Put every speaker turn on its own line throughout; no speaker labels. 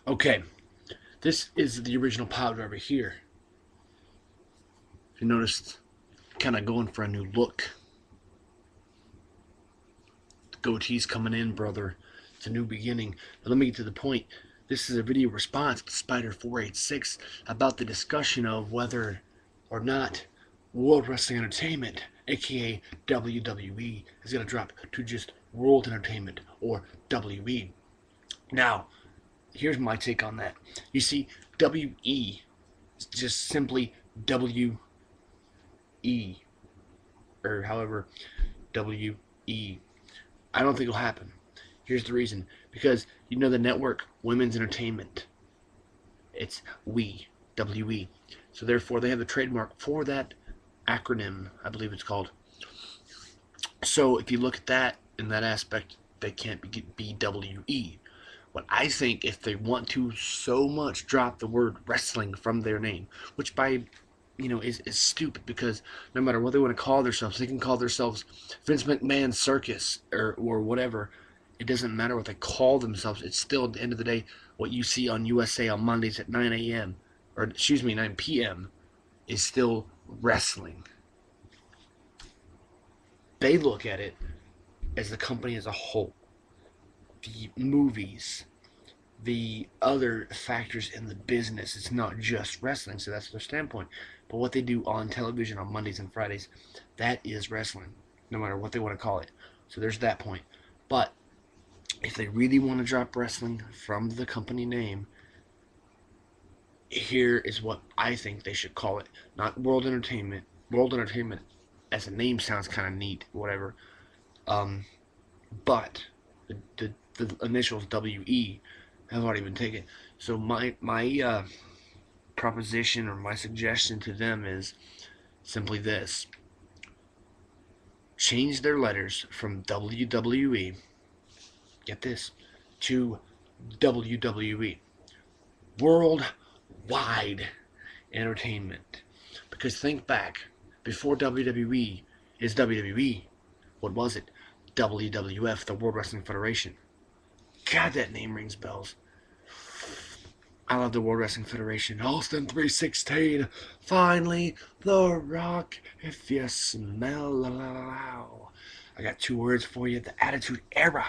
Okay, this is the original pile driver here. If you noticed, kind of going for a new look. The goatee's coming in, brother. It's a new beginning. But let me get to the point. This is a video response to Spider486 about the discussion of whether or not World Wrestling Entertainment, aka WWE, is going to drop to just World Entertainment or WE. Now, here's my take on that. You see, WE is just simply WE, or however, WE. I don't think it'll happen. Here's the reason. Because you know the network, Women's Entertainment. It's WE, WE. So therefore they have the trademark for that acronym, I believe it's called. So if you look at that in that aspect, they can't be BWE. What I think, if they want to so much drop the word wrestling from their name, which by is stupid, because no matter what they want to call themselves, they can call themselves Vince McMahon Circus or whatever. It doesn't matter what they call themselves. It's still, at the end of the day, what you see on USA on Mondays at 9 a.m. or excuse me, 9 p.m. is still wrestling. They look at it as the company as a whole. The movies, the other factors in the business. It's not just wrestling, so that's their standpoint. But what they do on television on Mondays and Fridays, that is wrestling, no matter what they want to call it. So there's that point. But if they really want to drop wrestling from the company name, here is what I think they should call it. Not World Entertainment. World Entertainment as a name sounds kind of neat, whatever. But the initials WE have already been taken. So my proposition or my suggestion to them is simply this: change their letters from WWE, get this, to WWE, Worldwide Entertainment. Because think back, before WWE is WWE, what was it? WWF, the World Wrestling Federation. God, that name rings bells. I love the World Wrestling Federation. Austin 316. Finally, The Rock. If you smell. I got 2 words for you: the Attitude Era.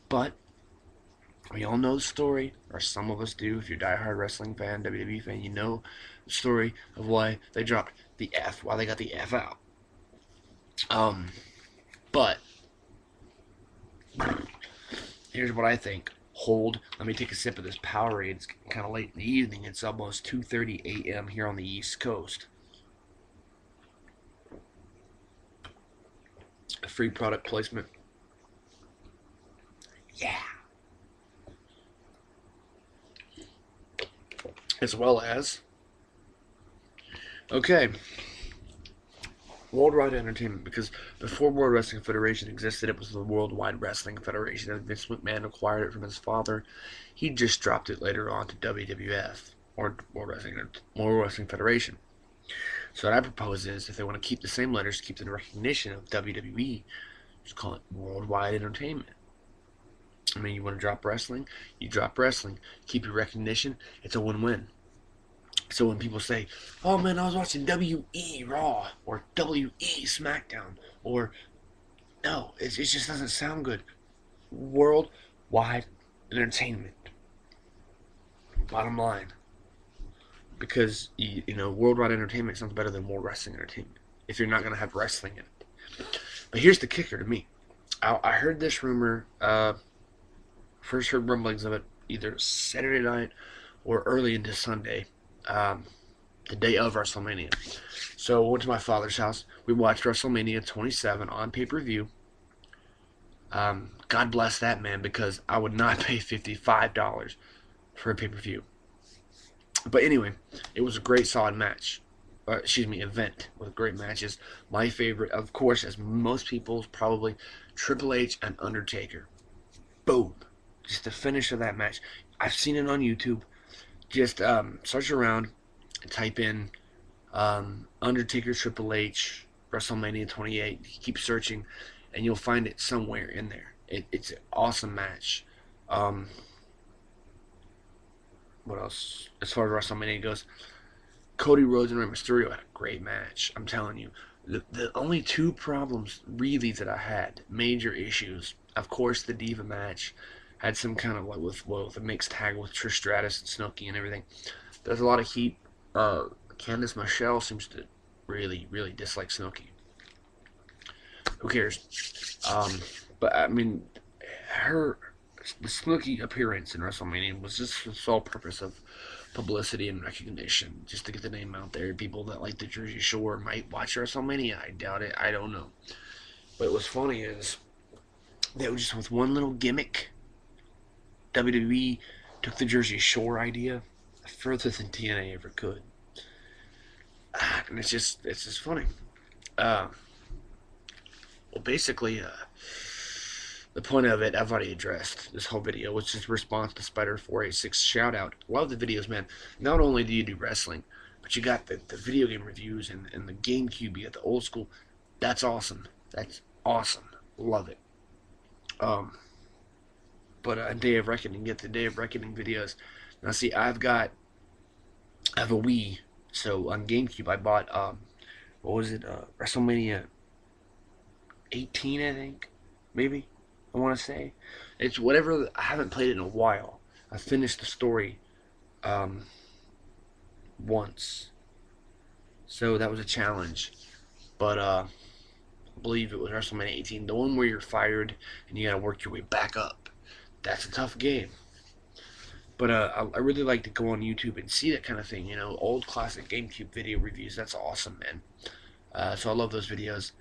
But we all know the story, or some of us do. If you're a diehard wrestling fan, WWE fan, you know the story of why they dropped the F, why they got the F out. But here's what I think. Hold. Let me take a sip of this Powerade. It's kind of late in the evening. It's almost 2:30 a.m. here on the East Coast. A free product placement. Yeah. As well as, okay, Worldwide Entertainment, because before World Wrestling Federation existed, it was the Worldwide Wrestling Federation, and Vince McMahon acquired it from his father. He just dropped it later on to WWF, or World Wrestling Federation. So what I propose is, if they want to keep the same letters, keep the recognition of WWE, just call it Worldwide Entertainment. I mean, you want to drop wrestling, you drop wrestling. Keep your recognition, it's a win-win. So when people say, "Oh man, I was watching WE Raw," or WE SmackDown, or no, it just doesn't sound good. Worldwide Entertainment. Bottom line. Because, Worldwide Entertainment sounds better than World Wrestling Entertainment, if you're not going to have wrestling in it. But here's the kicker to me. I heard this rumor, first heard rumblings of it either Saturday night or early into Sunday, the day of WrestleMania. So I went to my father's house. We watched WrestleMania 27 on pay-per-view. God bless that man, because I would not pay $55 for a pay-per-view. But anyway, it was a great, solid match. Event with great matches. My favorite, of course, as most people's probably, Triple H and Undertaker. Boom. Just the finish of that match. I've seen it on YouTube. Just search around, type in Undertaker Triple H WrestleMania 28. Keep searching, and you'll find it somewhere in there. It's an awesome match. what else? As far as WrestleMania goes, Cody Rhodes and Rey Mysterio had a great match. I'm telling you. The only two problems really that I had, major issues, of course, the Diva match had some kind of like with a mixed tag with Trish Stratus and Snooki and everything. There's a lot of heat. Candice Michelle seems to really dislike Snooki. Who cares? But I mean, her the Snooki appearance in WrestleMania was just for the sole purpose of publicity and recognition, just to get the name out there. People that like the Jersey Shore might watch WrestleMania. I doubt it. I don't know. But what's funny is that was just with one little gimmick, WWE took the Jersey Shore idea further than TNA ever could, and it's just funny. Uh, well, basically, the point of it I've already addressed. This whole video was just a response to Spider486 shout out. Love the videos, man. Not only do you do wrestling, but you got the video game reviews and the GameCube. You got the old school. That's awesome. That's awesome. Love it. Um, but Day of Reckoning, get the Day of Reckoning videos. Now see, I have a Wii, so on GameCube I bought what was it? WrestleMania 18, I think, maybe. I want to say it's whatever. I haven't played it in a while. I finished the story um, once, so that was a challenge. But I believe it was WrestleMania 18, the one where you're fired and you gotta work your way back up. That's a tough game. But I really like to go on YouTube and see that kind of thing. Old classic GameCube video reviews. That's awesome, man. So I love those videos.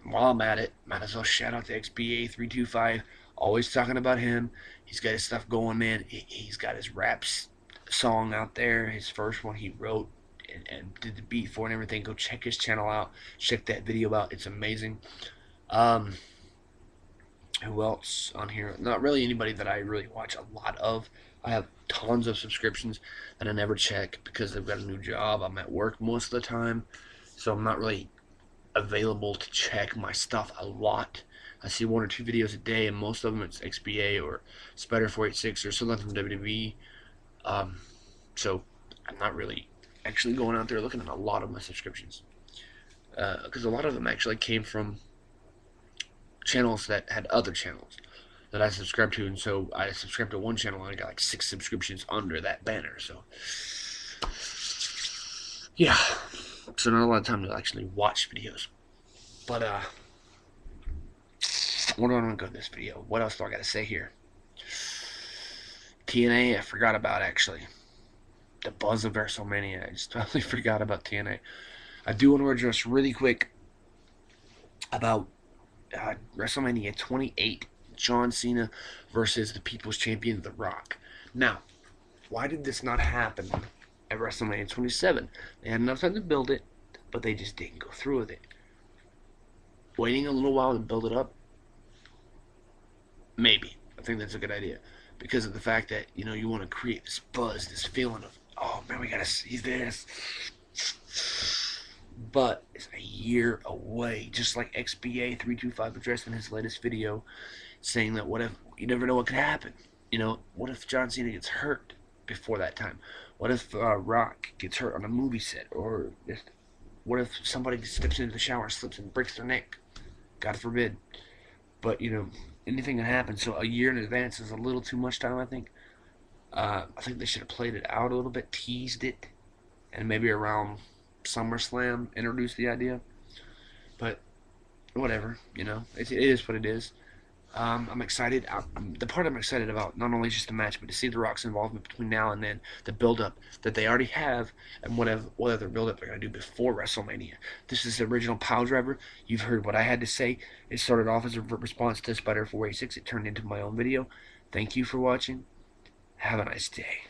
And while I'm at it, might as well shout out to XBA325. Always talking about him. He's got his stuff going, man. He's got his raps song out there. His first one he wrote and did the beat for and everything. Go check his channel out. Check that video out. It's amazing. Um, who else on here? Not really anybody that I really watch a lot of. I have tons of subscriptions that I never check because I've got a new job. I'm at work most of the time, so I'm not really available to check my stuff a lot. I see one or two videos a day, and most of them it's XBA or Spider486 or something from WWE. Um, so I'm not really actually going out there looking at a lot of my subscriptions because a lot of them actually came from channels that had other channels that I subscribed to, and so I subscribed to one channel and I got like 6 subscriptions under that banner. So yeah, so not a lot of time to actually watch videos. But where do I want to go in this video? What else do I got to say here? TNA, I forgot about actually. The buzz of WrestleMania. I just totally forgot about TNA. I do want to address really quick about WrestleMania 28, John Cena versus the People's Champion, The Rock. Now, why did this not happen at WrestleMania 27? They had enough time to build it, but they just didn't go through with it. Waiting a little while to build it up, maybe. I think that's a good idea because of the fact that you want to create this buzz, this feeling of, oh man, we gotta see this. But it's a year away, just like XBA325 addressed in his latest video, saying that what if you never know what could happen. What if John Cena gets hurt before that time? What if Rock gets hurt on a movie set, or what if somebody steps into the shower, slips and breaks their neck? God forbid. But anything can happen. So a year in advance is a little too much time, I think. I think they should have played it out a little bit, teased it, and maybe around SummerSlam introduced the idea. But whatever, it is what it is. I'm excited. The part I'm excited about, not only just the match, but to see The Rock's involvement between now and then, the build-up that they already have, and what other build-up they're going to do before WrestleMania. This is the original pile driver. You've heard what I had to say. It started off as a response to Spider486. It turned into my own video. Thank you for watching. Have a nice day.